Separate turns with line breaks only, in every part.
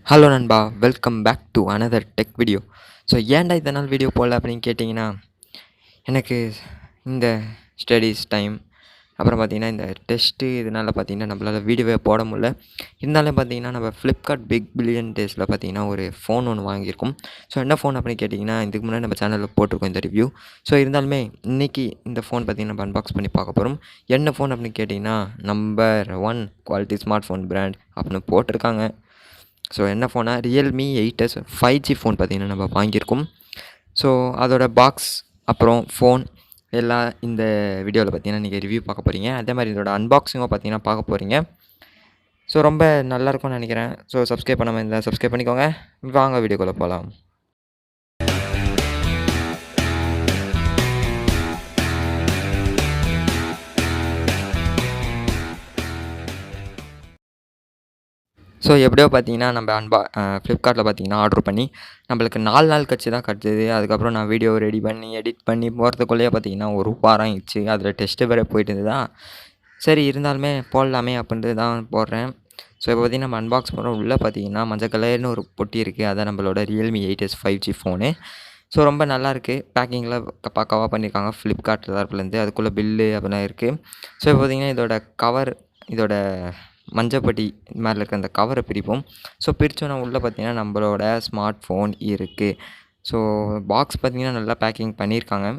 Hello நண்பா, welcome back to another tech video. So ஏன்டா இத்தனை நாள் வீடியோ போடல அப்படின்னு கேட்டிங்கன்னா, எனக்கு இந்த ஸ்டடீஸ் டைம் அப்புறம் பார்த்திங்கன்னா இந்த டெஸ்ட்டு இதனால் பார்த்திங்கன்னா நம்மளால் வீடியோவே போட முடியல. இருந்தாலும் பார்த்திங்கன்னா நம்ம ஃப்ளிப்கார்ட் பிக் பில்லியன் டேஸில் பார்த்திங்கன்னா ஒரு ஃபோன் ஒன்று வாங்கியிருக்கோம். ஸோ என்ன ஃபோன் அப்படின்னு கேட்டிங்கன்னா, இதுக்கு முன்னாடி நம்ம சேனலில் போட்டிருக்கோம் இந்த ரிவ்யூ. ஸோ இருந்தாலுமே இன்றைக்கி இந்த ஃபோன் பார்த்திங்கன்னா நம்ம அன்பாக்ஸ் பண்ணி பார்க்க போகிறோம். என்ன ஃபோன் அப்படின்னு கேட்டிங்கன்னா, number 1 quality smart phone brand அப்படின்னு போட்டிருக்காங்க. ஸோ என்ன ஃபோனா ரியல்மி 8s 5G ஃபோன் பார்த்திங்கன்னா நம்ம வாங்கியிருக்கோம். ஸோ அதோட பாக்ஸ் அப்புறம் ஃபோன் எல்லாம் இந்த வீடியோவில் பார்த்திங்கன்னா நீங்கள் ரிவ்யூ பார்க்க போகிறீங்க. அதே மாதிரி இதோட அன்பாக்சிங்கும் பார்த்திங்கன்னா பார்க்க போகிறீங்க. ஸோ ரொம்ப நல்லாயிருக்கும்னு நினைக்கிறேன். ஸோ சப்ஸ்கிரைப் பண்ணாமல் இருந்தால் சப்ஸ்கிரைப் பண்ணிக்கோங்க. வாங்க வீடியோக்குள்ளே போகலாம். ஸோ எப்படியோ பார்த்தீங்கன்னா நம்ம ஃப்ளிப்கார்ட்டில் பார்த்தீங்கன்னா ஆர்டர் பண்ணி நம்மளுக்கு 4 நாள் கழிச்சு தான் கிடச்சிது. அதுக்கப்புறம் நான் வீடியோ ரெடி பண்ணி எடிட் பண்ணி போகிறதுக்குள்ளேயே பார்த்தீங்கன்னா ஒரு வாரம் ஆயிடுச்சு. அதில் டெஸ்ட்டு வேறு போயிட்டு இருந்ததா, சரி இருந்தாலுமே போடலாமே அப்படின்ட்டு தான் போடுறேன். ஸோ இப்போ பார்த்திங்கன்னா நம்ம அன்பாக்ஸ் பண்ணுறோம். உள்ளே பார்த்தீங்கன்னா மஞ்சள் கலர்னு ஒரு பொட்டி இருக்குது. அதான் நம்மளோட Realme 8s 5G phone. So ரொம்ப நல்லாயிருக்கு. பேக்கிங்கில் பக்காவாக பண்ணியிருக்காங்க ஃப்ளிப்கார்ட் தரப்புலேருந்து. அதுக்குள்ளே பில்லு அப்படிலாம் இருக்குது. ஸோ இப்போ பார்த்திங்கன்னா இதோட மஞ்சப்பட்டி மேலே இருக்க அந்த கவரை பிரிப்போம். ஸோ பிரித்தோன்னா உள்ளே பார்த்திங்கன்னா நம்மளோட ஸ்மார்ட் ஃபோன் இருக்குது. ஸோ பாக்ஸ் பார்த்திங்கன்னா நல்லா பேக்கிங் பண்ணியிருக்காங்க.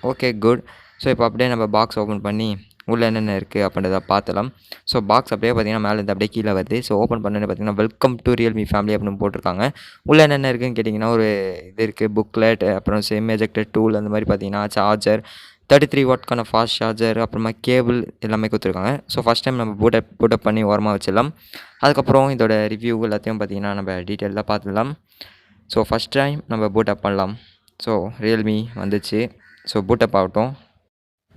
Okay, good. ஸோ இப்போ அப்படியே நம்ம பாக்ஸ் ஓப்பன் பண்ணி உள்ளே என்னென்ன இருக்குது அப்படின்றத பார்த்துலாம். ஸோ பாக்ஸ் அப்படியே பார்த்திங்கன்னா மேலேருந்து அப்படியே கீழே வருது. ஸோ ஓப்பன் பண்ணோன்னே பார்த்திங்கன்னா வெல்கம் டு ரியல்மி ஃபேமிலி அப்படின்னு போட்டிருக்காங்க. உள்ளே என்னென்ன இருக்குதுன்னு கேட்டிங்கன்னா ஒரு இது இருக்குது, புக்லெட், அப்புறம் சிம் எஜெக்டர் டூல், அந்த மாதிரி பார்த்திங்கன்னா சார்ஜர், 33 வாட்க்கான ஃபாஸ்ட் சார்ஜர், அப்புறமா கேபிள் எல்லாமே கொடுத்துருக்காங்க. ஸோ ஃபஸ்ட் டைம் நம்ம பூட்டப் பண்ணி ஓரமாக வச்சிடலாம். அதுக்கப்புறம் இதோட ரிவ்யூ எல்லாத்தையும் பார்த்திங்கன்னா நம்ம டீட்டெயிலாக பார்த்துடலாம். ஸோ ஃபஸ்ட் டைம் நம்ம பூட்டப் பண்ணலாம். ஸோ ரியல்மி வந்துச்சு. ஸோ பூட்டப் ஆகட்டும்.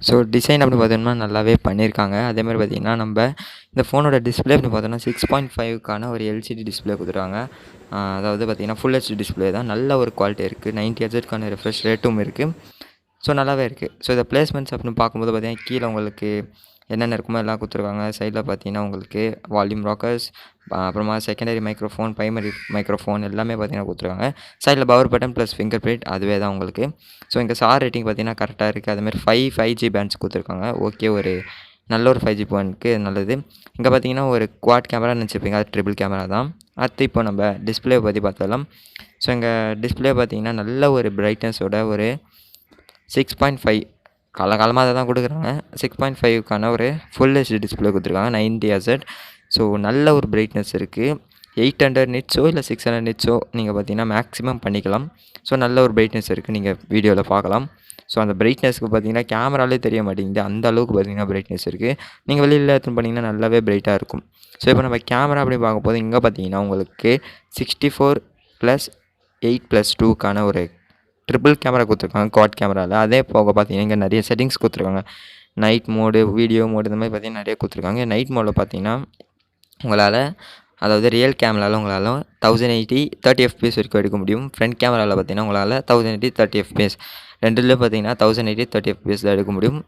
ஸோ டிசைன் அப்படி பார்த்தோம்னா நல்லாவே பண்ணியிருக்காங்க. அதேமாதிரி பார்த்திங்கன்னா நம்ம இந்த ஃபோனோட டிஸ்பிளே அப்படி பார்த்தோம்னா 6.5க்கான ஒரு எல்சிடி டிஸ்பிளே கொடுத்துருக்காங்க. அதாவது பார்த்திங்கன்னா ஃபுல் ஹெச்டி டிஸ்பிளே தான். நல்ல ஒரு குவாலிட்டி இருக்குது. 90 ஹெர்ட்ஸ்க்கான ரெஃப்ரெஷ் ரேட்டும் இருக்குது. ஸோ நல்லாவே இருக்குது. ஸோ இதை ப்ளேஸ்மெண்ட்ஸ் அப்படின்னு பார்க்கும்போது பார்த்திங்கன்னா கீழே உங்களுக்கு என்னென்ன இருக்குமோ எல்லாம் கொடுத்துருக்காங்க. சைடில் பார்த்திங்கன்னா உங்களுக்கு வால்யூம் ராக்கர்ஸ், அப்புறமா செகண்டரி மைக்ரோஃபோன், ப்ரைமரி மைக்ரோஃபோன் எல்லாமே பார்த்திங்கன்னா கொடுத்துருக்காங்க. சைடில் power button plus finger print அதுவே தான் உங்களுக்கு. ஸோ இங்கே சார் ரேட்டிங் பார்த்திங்கன்னா கரெக்டாக இருக்குது. அதுமாதிரி 5G பேண்ட்ஸ் கொடுத்துருக்காங்க. ஓகே, ஒரு நல்ல ஒரு 5G பேண்டுக்கு நல்லது. இங்கே பார்த்திங்கன்னா ஒரு குவாட் கேமரா நினச்சிருப்பீங்க, அது ட்ரிபிள் கேமரா தான். அடுத்து இப்போ நம்ம டிஸ்பிளே பற்றி பார்த்துடலாம். ஸோ இங்கே டிஸ்பிளே பார்த்திங்கன்னா நல்ல ஒரு பிரைட்னஸோட ஒரு 6.5 காலகாலமாக அதை தான் கொடுக்குறாங்க. 6.5க்கான ஒரு ஃபுல் ஹெச்டி டிஸ்பிளே கொடுத்துருக்காங்க, 90 ஹெர்ட்ஸ். ஸோ நல்ல ஒரு பிரைட்னஸ் இருக்குது. 800 நிட்ஸோ இல்லை 600 நிட்ஸோ நீங்கள் பார்த்தீங்கன்னா மேக்ஸிமம் பண்ணிக்கலாம். ஸோ நல்ல ஒரு பிரைட்னஸ் இருக்குது, நீங்கள் வீடியோவில் பார்க்கலாம். ஸோ அந்த பிரைட்னஸ்க்கு பார்த்தீங்கன்னா கேமராலே தெரிய மாட்டேங்குது, அந்த அளவுக்கு பார்த்தீங்கன்னா பிரைட்னஸ் இருக்குது. நீங்கள் வெளியில் எடுத்துன்னு பண்ணிங்கன்னா நல்லாவே பிரைட்டாக இருக்கும். ஸோ இப்போ நம்ம கேமரா அப்படி பார்க்கும்போது இங்கே பார்த்தீங்கன்னா உங்களுக்கு 64+8+2க்கான ஒரு ட்ரிபிள் கேமரா கொடுத்துருக்காங்க குவாட் கேமராவில். அதே போக பார்த்தீங்கன்னா இங்கே நிறைய செட்டிங்ஸ் கொடுத்துருக்காங்க. நைட் மோடு, வீடியோ மோடு, இந்த மாதிரி பார்த்தீங்கன்னா நிறைய கொடுத்துருக்காங்க. நைட் மோடில் பார்த்தீங்கன்னா உங்களால், அதாவது ரியல் கேமராவில் உங்களால் 1080 30 FPS வரைக்கும் எடுக்க முடியும். ஃப்ரண்ட் கேமராவில் பார்த்தீங்கன்னா உங்களால் 1080 30 FPS, ரெண்டுலேயும் பார்த்தீங்கன்னா 1080 30 FPS தான் எடுக்க முடியும்.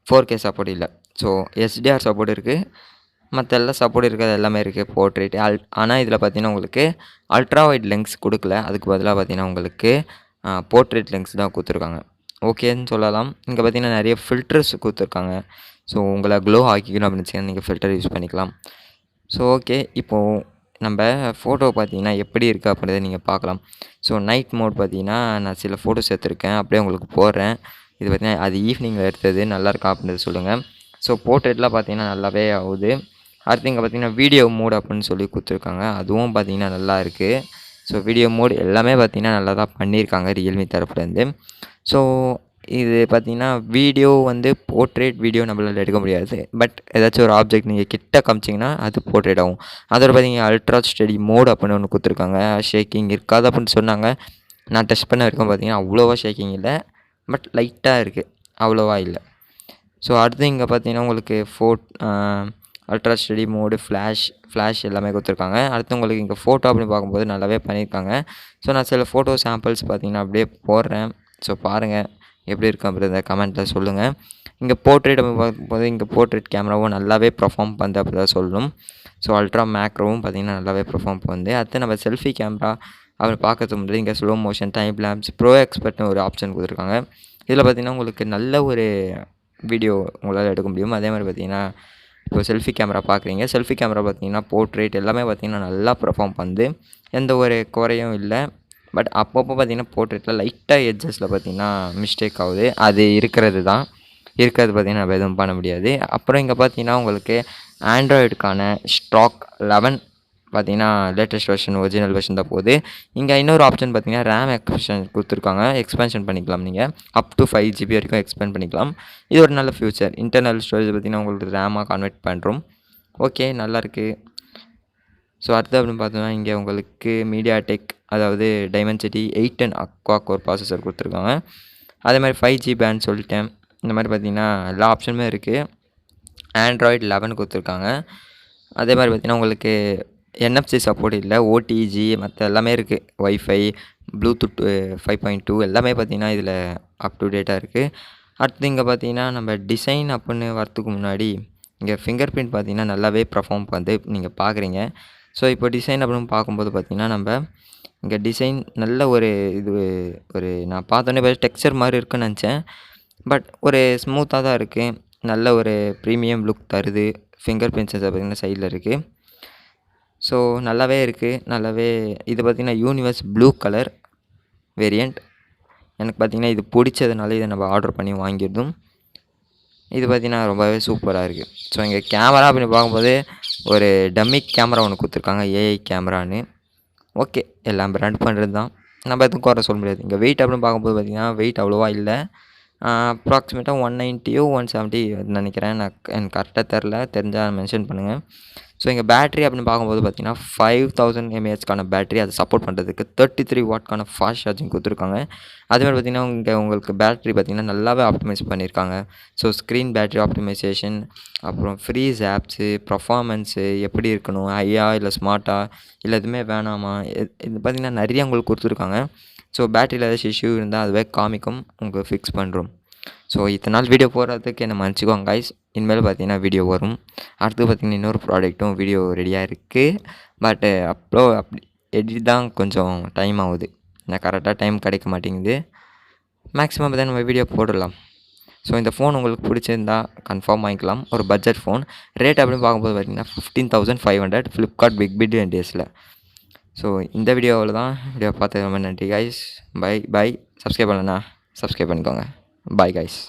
4K சப்போர்ட் இல்லை. ஸோ HDR சப்போர்ட் இருக்குது. மற்ற எல்லாம் சப்போர்ட் இருக்கிறது எல்லாமே இருக்குது. போர்ட்ரேட் ஆனால் இதில் பார்த்தீங்கன்னா உங்களுக்கு அல்ட்ரா வைட் லென்ஸ் கொடுக்கல. அதுக்கு பதிலாக பார்த்தீங்கன்னா உங்களுக்கு போர்ட்ரேட் லென்ஸ் தான் கொடுத்துருக்காங்க. ஓகேன்னு சொல்லலாம். இங்கே பார்த்தீங்கன்னா நிறைய ஃபில்டர்ஸ் கொடுத்துருக்காங்க. ஸோ உங்களை க்ளோ ஆக்கிக்கணும் அப்படின்னு நினச்சிங்கன்னா நீங்கள் ஃபில்டர் யூஸ் பண்ணிக்கலாம். ஸோ ஓகே, இப்போது நம்ம ஃபோட்டோ பார்த்தீங்கன்னா எப்படி இருக்குது அப்படின்றத நீங்கள் பார்க்கலாம். ஸோ நைட் மோட் பார்த்தீங்கன்னா நான் சில ஃபோட்டோஸ் எடுத்துருக்கேன், அப்படியே உங்களுக்கு போடுறேன். இது பார்த்தீங்கன்னா அது ஈவினிங்கில் எடுத்தது, நல்லா இருக்கா அப்படின்றத சொல்லுங்கள். ஸோ போர்ட்ரேட்லாம் பார்த்தீங்கன்னா நல்லாவே ஆகுது. அடுத்து இங்கே பார்த்தீங்கன்னா வீடியோ மோட் அப்படின்னு சொல்லி கொடுத்துருக்காங்க, அதுவும் பார்த்தீங்கன்னா நல்லா இருக்குது. ஸோ வீடியோ மோட் எல்லாமே பார்த்திங்கன்னா நல்லா தான் பண்ணியிருக்காங்க ரியல்மி தரப்புலேருந்து. ஸோ இது பார்த்திங்கன்னா வீடியோ போர்ட்ரேட் வீடியோ நம்மளால் எடுக்க முடியாது. பட் ஏதாச்சும் ஒரு ஆப்ஜெக்ட் நீங்கள் கிட்ட காமிச்சிங்கன்னா அது போர்ட்ரேட் ஆகும். அதோட பார்த்திங்கன்னா அல்ட்ரா ஸ்டடி மோட் அப்படின்னு ஒன்று கொடுத்துருக்காங்க. ஷேக்கிங் இருக்காது அப்படின்னு சொன்னாங்க. நான் டெஸ்ட் பண்ண வரைக்கும் பார்த்திங்கன்னா அவ்வளோவா ஷேக்கிங் இல்லை, பட் லைட்டாக இருக்குது, அவ்வளோவா இல்லை. ஸோ அடுத்து இங்கே பார்த்திங்கன்னா உங்களுக்கு அல்ட்ரா ஸ்டடி மோடு, ஃப்ளாஷ் எல்லாமே கொடுத்துருக்காங்க. அடுத்து உங்களுக்கு இங்கே ஃபோட்டோ அப்படின்னு பார்க்கும்போது நல்லாவே பண்ணியிருக்காங்க. ஸோ நான் சில ஃபோட்டோ சாம்பிள்ஸ் பார்த்திங்கன்னா அப்படியே போடுறேன். ஸோ பாருங்கள் எப்படி இருக்குது அப்படின்றத கமெண்ட்டில் சொல்லுங்கள். இங்கே போர்ட்ரேட் அப்படின்னு பார்க்கும்போது இங்கே போர்ட்ரேட் கேமராவும் நல்லாவே பர்ஃபார்ம் பண்ணுது அப்படி தான் சொல்லணும். ஸோ அல்ட்ரா மேக்ரோவும் பார்த்திங்கன்னா நல்லாவே பெர்ஃபார்ம் பண்ணுது. அடுத்து நம்ம செல்ஃபி கேமரா அப்புறம் பார்க்கறதுக்கு முன்னாடி இங்கே slow motion, time lapse, pro எக்ஸ்பர்ட்னு ஒரு ஆப்ஷன் கொடுத்துருக்காங்க. இதில் பார்த்திங்கன்னா உங்களுக்கு நல்ல ஒரு வீடியோ உங்களால் எடுக்க முடியும். அதே மாதிரி பார்த்திங்கன்னா இப்போ செல்ஃபி கேமரா பார்க்குறீங்க. செல்ஃபி கேமரா பார்த்திங்கன்னா போர்ட்ரேட் எல்லாமே பார்த்திங்கன்னா நல்லா பெர்ஃபார்ம் பண்ணுது. எந்த ஒரு குறையும் இல்லை. பட் அப்பப்போ பார்த்திங்கன்னா போர்ட்ரேட்டில் லைட்டாக எட்ஜஸில் பார்த்திங்கன்னா மிஸ்டேக் ஆகுது. அது இருக்கிறது பார்த்திங்கன்னா நம்ம எதுவும் பண்ண முடியாது. அப்புறம் இங்கே பார்த்திங்கன்னா உங்களுக்கு ஆண்ட்ராய்டுக்கான ஸ்டாக் 11 பார்த்திங்கன்னா லேட்டஸ்ட் வெர்ஷன் ஒரிஜினல் வெர்ஷன் தான் போகுது. இங்கே இன்னொரு ஆப்ஷன் பார்த்திங்கன்னா ரேம் எக்ஸ்பென்ஷன் கொடுத்துருக்காங்க. எக்ஸ்பென்ஷன் பண்ணிக்கலாம் நீங்கள். அப் டு 5 GB வரைக்கும் எக்ஸ்பெண்ட் பண்ணிக்கலாம். இது ஒரு நல்ல ஃபியூச்சர். இன்டர்னல் ஸ்டோரேஜ் பார்த்திங்கன்னா உங்களுக்கு ரேமாக கன்வெர்ட் பண்ணுறோம். ஓகே, நல்லாயிருக்கு. ஸோ அடுத்து அப்படின்னு பார்த்தோம்னா இங்கே உங்களுக்கு மீடியாடெக் அதாவது டைமென்சிட்டி 810 அக்வா கோர் ப்ராசஸர் கொடுத்துருக்காங்க. அதே மாதிரி 5G பேண்ட் சொல்லிட்டேன். இந்த மாதிரி பார்த்திங்கன்னா எல்லா ஆப்ஷனுமே இருக்குது. ஆண்ட்ராய்டு 11 கொடுத்துருக்காங்க. அதே மாதிரி பார்த்திங்கன்னா உங்களுக்கு NFC சப்போர்ட் இல்லை. ஓடிஜி மற்ற எல்லாமே இருக்குது. ஒய்ஃபை, ப்ளூடூத் 5.2 எல்லாமே பார்த்திங்கன்னா இதில் அப் டு டேட்டாக இருக்குது. அடுத்து இங்கே பார்த்திங்கன்னா நம்ம டிசைன் அப்படின்னு வரத்துக்கு முன்னாடி இங்கே ஃபிங்கர் பிரிண்ட் பார்த்திங்கன்னா நல்லாவே பெர்ஃபார்ம் பண்ணுது. நீங்கள் பார்க்குறீங்க. ஸோ இப்போ டிசைன் அப்படின்னு பார்க்கும்போது பார்த்திங்கன்னா நம்ம இங்கே டிசைன் நல்ல ஒரு நான் பார்த்தோன்னே டெக்ஸ்சர் மாதிரி இருக்குன்னு நினச்சேன். பட் ஒரு ஸ்மூத்தாக தான் இருக்குது. நல்ல ஒரு ப்ரீமியம் லுக் தருது. ஃபிங்கர் பிரிண்ட் சென்சார் பார்த்திங்கன்னா சைடில் இருக்குது. ஸோ நல்லாவே இருக்குது. இது பார்த்திங்கன்னா யூனிவர்ஸ் ப்ளூ கலர் வேரியண்ட். எனக்கு பார்த்திங்கன்னா இது பிடிச்சதுனால இதை நம்ம ஆர்டர் பண்ணி வாங்கியிருந்தோம். இது பார்த்திங்கன்னா ரொம்பவே சூப்பராக இருக்குது. ஸோ இங்கே கேமரா அப்படின்னு பார்க்கும்போது ஒரு டம்மி கேமரா ஒன்று கொடுத்துருக்காங்க, ஏஐ கேமரான்னு. ஓகே, எல்லாம் பிராண்ட் பண்ணுறது தான். நம்ம எதுவும் குறை சொல்ல முடியாது. இங்கே வெயிட் அப்படின்னு பார்க்கும்போது பார்த்திங்கன்னா வெயிட் அவ்வளோவா இல்லை. அப்ராக்சிமேட்டாக 190 170 நினைக்கிறேன். எனக்கு கரெக்டாக தெரிஞ்சால் மென்ஷன் பண்ணுங்கள். ஸோ இங்கே பேட்ரி அப்படின்னு பார்க்கும்போது பார்த்திங்கன்னா 5000 mAhக்கான பேட்ரி அதை சப்போர்ட் பண்ணுறதுக்கு 33 வாட்க்கான ஃபாஸ்ட் சார்ஜிங் கொடுத்துருக்காங்க. அதுமாதிரி பார்த்திங்கன்னா இங்கே உங்களுக்கு பேட்ரி பார்த்திங்கன்னா நல்லாவே ஆப்டிமைஸ் பண்ணியிருக்காங்க. ஸோ ஸ்க்ரீன் பேட்ரி ஆப்டிமைசேஷன், அப்புறம் ஃப்ரீஸ் ஆப்ஸு, பர்ஃபார்மன்ஸு எப்படி இருக்கணும், ஹையா இல்லை ஸ்மார்ட்டா இல்லை எதுவுமே வேணாமா, இது பார்த்திங்கன்னா நிறைய உங்களுக்கு கொடுத்துருக்காங்க. ஸோ பேட்டரியில் ஏதாச்சும் இஷ்யூ இருந்தால் அதுவே காமிக்கும், உங்களுக்கு ஃபிக்ஸ் பண்ணுறோம். ஸோ இத்தனை நாள் வீடியோ போடுறதுக்கு என்ன மன்னிச்சிக்கோங்க கைஸ். இனிமேல் பார்த்திங்கன்னா வீடியோ வரும். அடுத்து பார்த்திங்கன்னா இன்னொரு ப்ராடக்ட்டும் வீடியோ ரெடியாக இருக்குது. பட் அப்படி எடிட் தான் கொஞ்சம் டைம் ஆகுது. ஏன்னா கரெக்டாக டைம் கிடைக்க மாட்டேங்குது. மேக்ஸிமம் பார்த்தா நம்ம வீடியோ போடலாம். ஸோ இந்த ஃபோன் உங்களுக்கு பிடிச்சிருந்தா கன்ஃபார்ம் வாங்கிக்கலாம். ஒரு பட்ஜெட் ஃபோன். ரேட் அப்படின்னு பார்க்கும்போது பார்த்திங்கன்னா 15,500 ஃப்ளிப்கார்ட் பிக் பில்லியன் டேஸில். ஸோ இந்த வீடியோவில் தான். வீடியோ பார்த்தது ரொம்ப நன்றி கைஸ். பை. சப்ஸ்கிரைப் பண்ணலண்ணா சப்ஸ்கிரைப் பண்ணிக்கோங்க. Bye guys.